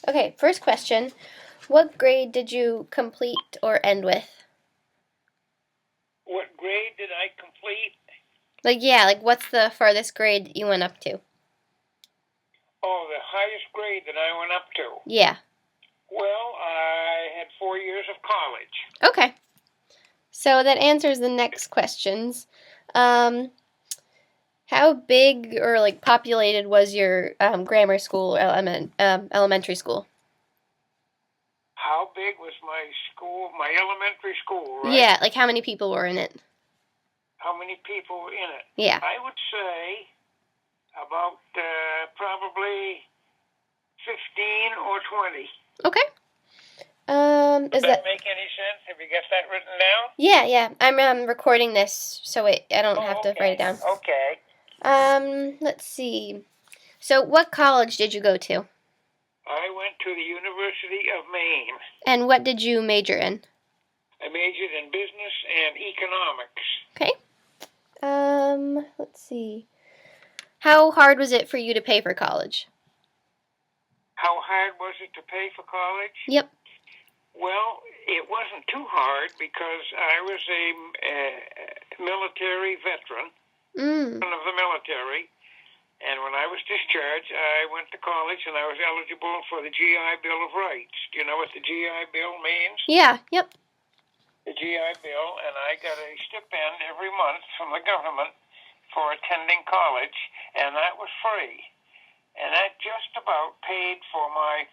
Okay, first question. What grade did you complete or end with? What grade did I complete? Like what's the farthest grade you went up to? Oh, the highest grade that I went up to. Yeah. Well, I had 4 years of college. Okay. So that answers the next questions. Um, how big or like populated was your grammar school or elementary school? How big was my school, my elementary school, right? Yeah, like how many people were in it? How many people were in it? Yeah. I would say about probably 15 or 20. Okay. Does Is that that? make any sense? Have you got that written down? Yeah, yeah. I'm recording this, so I don't have Oh, to write it okay. down. Okay. Let's see. So, what college did you go to? I went to the University of Maine. And what did you major in? I majored in business and economics. Okay. Let's see. How hard was it for you to pay for college? How hard was it to pay for college? Yep. Well, it wasn't too hard because I was a military veteran of the military. And when I was discharged, I went to college and I was eligible for the GI Bill of Rights. Do you know what the GI Bill means? Yeah, yep. The GI Bill, and I got a stipend every month from the government for attending college, and that was free. And that just about paid for my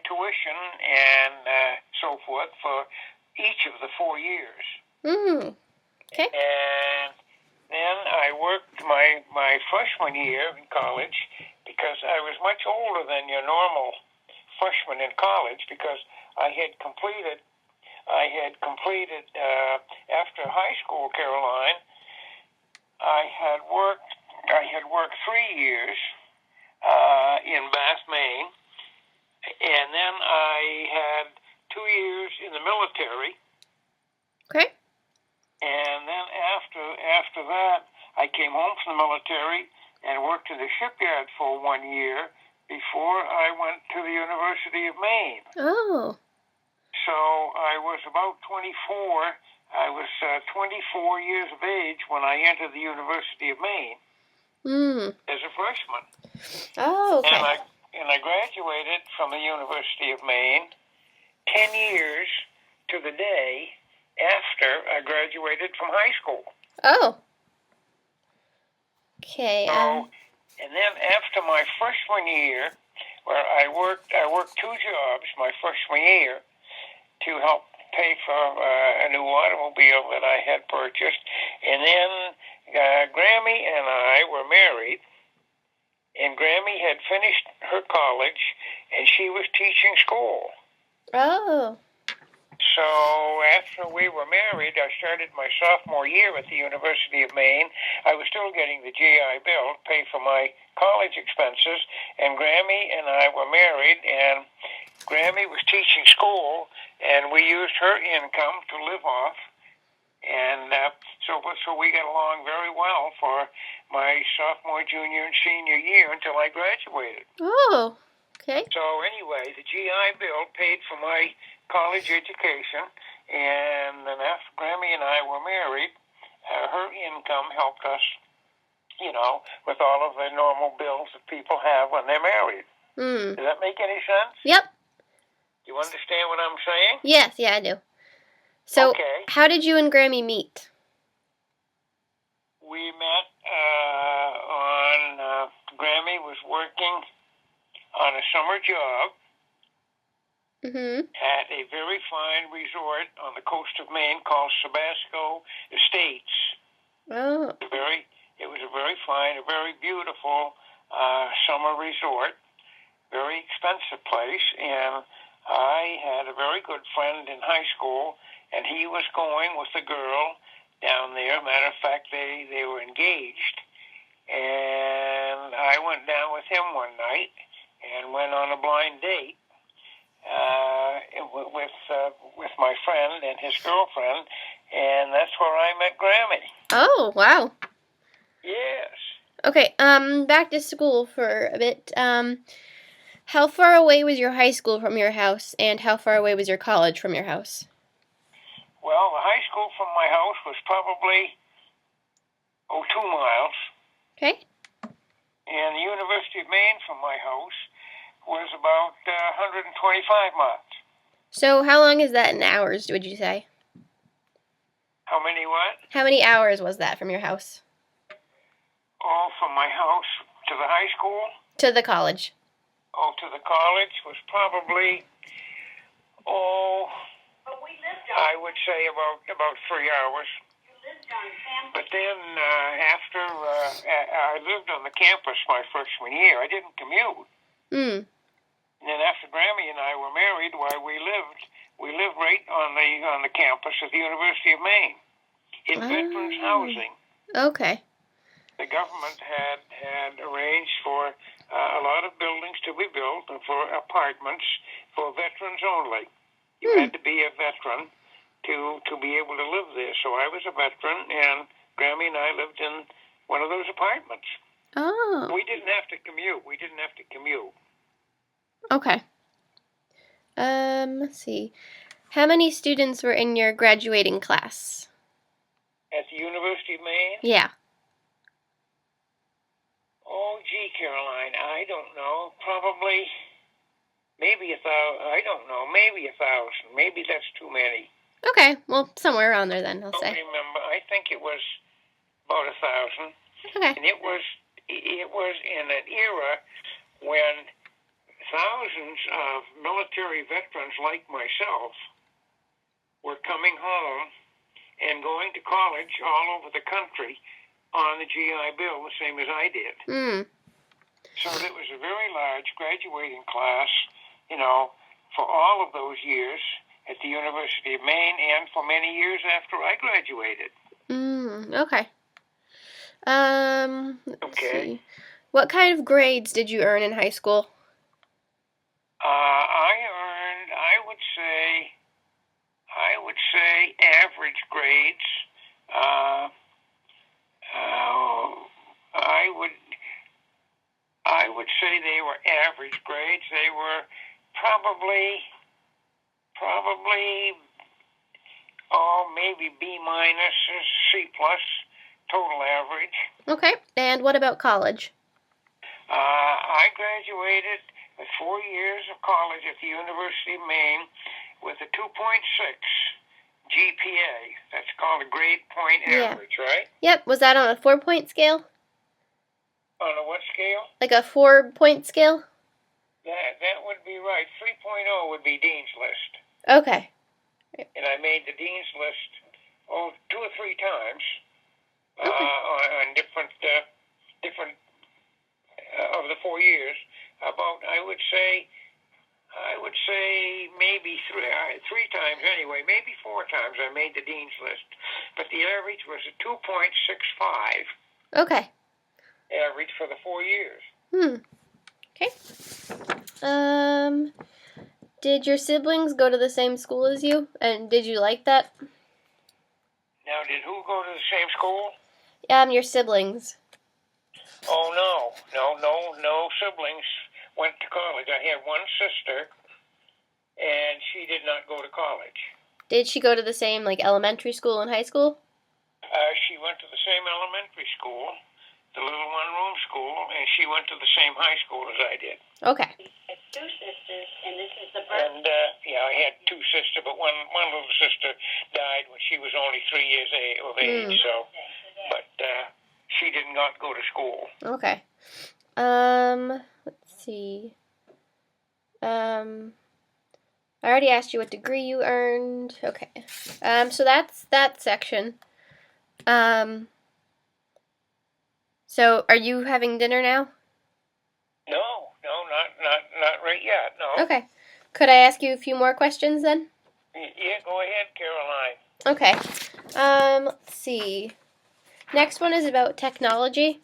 tuition and so forth for each of the 4 years. Okay. And then I worked my freshman year in college because I was much older than your normal freshman in college because I had completed after high school, Caroline. I had worked 3 years in Bath, Maine, and then I had 2 years in the military. Okay. And then after that, I came home from the military and worked in the shipyard for 1 year before I went to the University of Maine. Oh. So I was about 24. I was 24 years of age when I entered the University of Maine as a freshman. Oh, okay. And I graduated from the University of Maine 10 years to the day after I graduated from high school. Oh. Okay. And then after my freshman year, where I worked 2 jobs my freshman year to help pay for a new automobile that I had purchased. And then Grammy and I were married, and Grammy had finished her college, and she was teaching school. Oh. So after we were married, I started my sophomore year at the University of Maine. I was still getting the GI Bill to pay for my college expenses, and Grammy and I were married, and Grammy was teaching school, and we used her income to live off. And so we got along very well for my sophomore, junior, and senior year until I graduated. Oh. Okay. So anyway, the GI Bill paid for my college education, and then after Grammy and I were married, her income helped us, with all of the normal bills that people have when they're married. Does that make any sense? Yep. You understand what I'm saying? Yes, yeah, I do. So, okay. How did you and Grammy meet? We met Grammy was working on a summer job at a very fine resort on the coast of Maine called Sebasco Estates. Oh. It was a very fine, a very beautiful summer resort, very expensive place, and I had a very good friend in high school, and he was going with a girl down there. Matter of fact, they were engaged, and I went down with him one night and went on a blind date with my friend and his girlfriend, and that's where I met Grammy. Oh, wow. Yes. Okay, back to school for a bit. How far away was your high school from your house, and how far away was your college from your house? Well, the high school from my house was probably 2 miles, Okay. and the University of Maine from my house was about 125 miles. So how long is that in hours, would you say? How many what? How many hours was that from your house Oh, from my house to the high school? to the college? Oh, to the college was probably, I would say about 3 hours. But then after I lived on the campus my freshman year, I didn't commute. Hmm. And then after Grammy and I were married, we lived right on the campus of the University of Maine in veterans housing. Okay. The government had arranged for a lot of buildings to be built and for apartments for veterans only. You had to be a veteran to be able to live there. So I was a veteran, and Grammy and I lived in one of those apartments. Oh. We didn't have to commute. Okay. Let's see. How many students were in your graduating class? At the University of Maine? Yeah. Oh, gee, Caroline, I don't know. Probably, maybe 1,000. I don't know. Maybe 1,000. Maybe that's too many. Okay. Well, somewhere around there then, I'll I don't say. remember. I think it was about 1,000. Okay. And it was in an era when thousands of military veterans like myself were coming home and going to college all over the country on the GI Bill, the same as I did. Hmm. So it was a very large graduating class, for all of those years at the University of Maine and for many years after I graduated. Okay. Let's Okay. see. What kind of grades did you earn in high school? I earned, I would say average grades. I would say they were average grades. They were probably, maybe B minus, C plus, total average. Okay. And what about college? I graduated with 4 years of college at the University of Maine with a 2.6 GPA. That's called a grade point average, right? Yep. Was that on a 4-point scale? On a what scale? Like a 4-point scale? That would be right. 3.0 would be Dean's List. Okay. And I made the Dean's List 2 or 3 times on different of the 4 years. About I would say maybe three times anyway, maybe 4 times I made the Dean's List. But the average was a 2.65. Okay. Average for the 4 years. Okay. Did your siblings go to the same school as you? And did you like that? Now, did who go to the same school? Your siblings. Oh, no siblings went to college. I had one sister, and she did not go to college. Did she go to the same, elementary school and high school? She went to the same elementary school, the little one-room school, and she went to the same high school as I did. Okay. I have 2 sisters, and this is the And, I had 2 sisters, but one little sister died when she was only 3 years of age, so, but she did not go to school. Okay. Let's see. I already asked you what degree you earned. Okay. So that's that section. So are you having dinner now? No, not right yet, no. Okay. Could I ask you a few more questions then? Yeah, go ahead, Caroline. Okay. Let's see. Next one is about technology.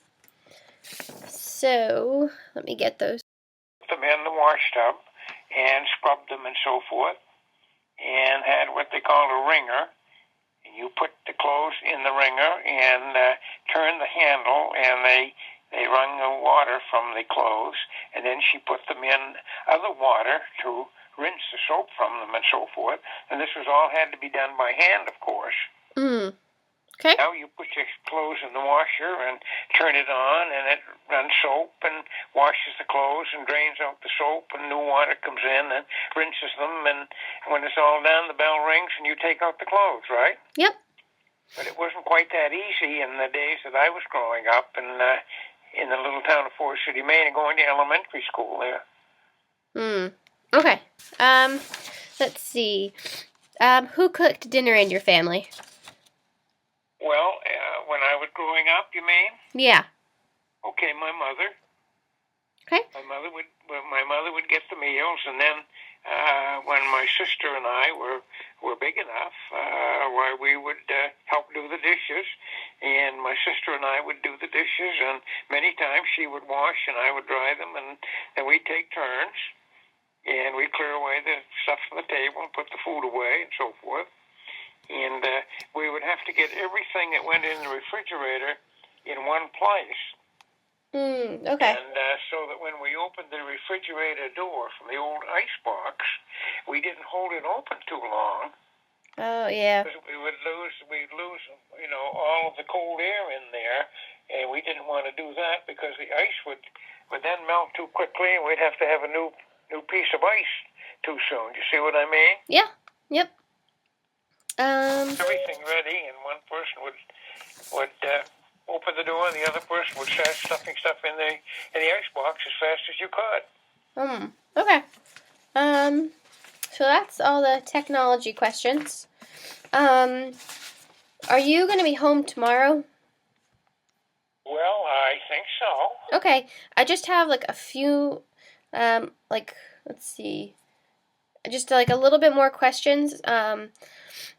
So, let me get those. Put them in the wash tub and scrubbed them and so forth, and had what they call a wringer. And you put the clothes in the wringer and turn the handle, and they They wrung the water from the clothes, and then she put them in other water to rinse the soap from them and so forth. And this was all had to be done by hand, of course. Okay. Now you put your clothes in the washer and turn it on, and it runs soap and washes the clothes and drains out the soap, and new water comes in and rinses them. And when it's all done, the bell rings and you take out the clothes, right? Yep. But it wasn't quite that easy in the days that I was growing up in the little town of Forest City, Maine, and going to elementary school there. Okay. Let's see. Who cooked dinner in your family? Well, when I was growing up, you mean? Yeah. Okay, my mother. Okay. My mother would get the meals, and then when my sister and I were big enough, why we would help do the dishes, and my sister and I would do the dishes, and many times she would wash and I would dry them, and then we'd take turns, and we'd clear away the stuff from the table and put the food away and so forth. And we would have to get everything that went in the refrigerator in one place. Okay. And so that when we opened the refrigerator door from the old ice box, we didn't hold it open too long. Oh, yeah. Because we'd lose, all of the cold air in there, and we didn't want to do that because the ice would then melt too quickly, and we'd have to have a new piece of ice too soon. You see what I mean? Yeah. Yep. Everything ready, and one person would open the door, and the other person would start stuffing stuff in the ice box as fast as you could. Okay. So that's all the technology questions. Are you going to be home tomorrow? Well, I think so. Okay. I just have a few, let's see, just a little bit more questions.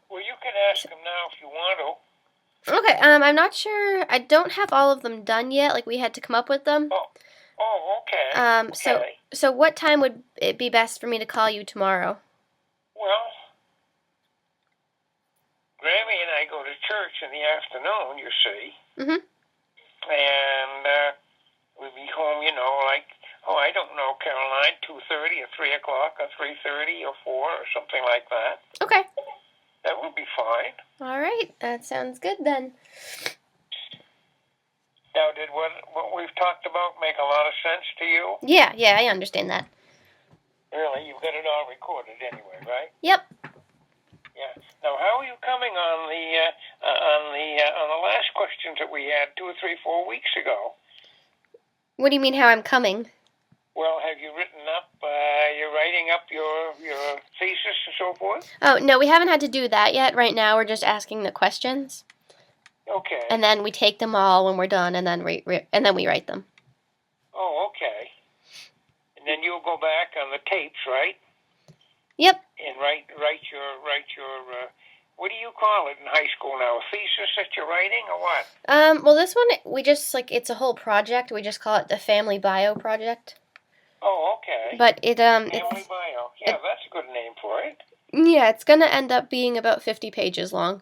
Well, you can ask them now if you want to. Okay. I'm not sure. I don't have all of them done yet. We had to come up with them. Oh, okay. So what time would it be best for me to call you tomorrow? Well, Grammy and I go to church in the afternoon, you see. Mm-hmm. And we'd be home, I don't know, Caroline, 2:30 or 3 o'clock or 3:30 or 4 or something like that. Okay. That would be fine. All right. That sounds good then. Now, did what we've talked about make a lot of sense to you? Yeah, I understand that. Really? You've got it all recorded anyway, right? Yep. Yeah. Now, how are you coming on the last questions that we had 2 or 3, 4 weeks ago? What do you mean how I'm coming? Well, have you written up, you're writing up your thesis and so forth? Oh, no, we haven't had to do that yet. Right now, we're just asking the questions. Okay. And then we take them all when we're done, and then we write them. Oh, okay. And then you'll go back on the tapes, right? Yep. And write your what do you call it in high school now? A thesis that you're writing, or what? Well, this one we just it's a whole project. We just call it the Family Bio Project. Oh, okay. But Family Bio. Yeah, that's a good name for it. Yeah, it's gonna end up being about 50 pages long.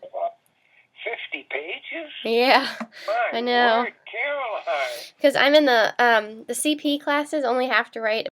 50 pages? Yeah, My I know. Lord, Caroline. Because I'm in the CP classes, only have to write